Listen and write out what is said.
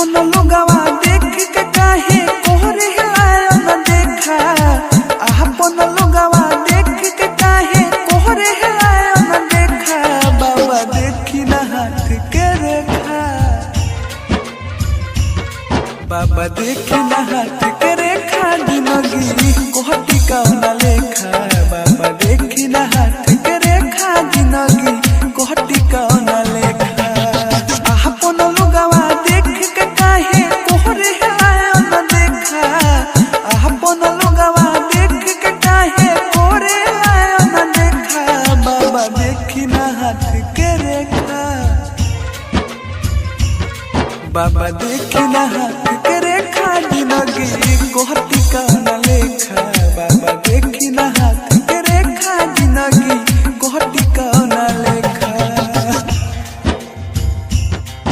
अपन लोगवा देख के काहे कोहरे हिलायो न देखा। अपन लोगवा देख के काहे कोहरे हिलायो न देखा। बाबा देखी न हाथ के रेखा, बाबा देखी न हाथ के रेखा। जिंदगी कोहटी कौन लेखा। बाबा देखी न हाथ के रेखा, जिंदगी कोहटी कौन लेखा। अपन लोगवा देख के काहे कोहरे हिलायो न देखा। अपन लोगवा देख के काहे कोहरे हिलायो न देखा। बाबा देखी न हाथ के रेखा, बाबा देखी न हाथ के रेखा। जिंदगी कोहटी कौन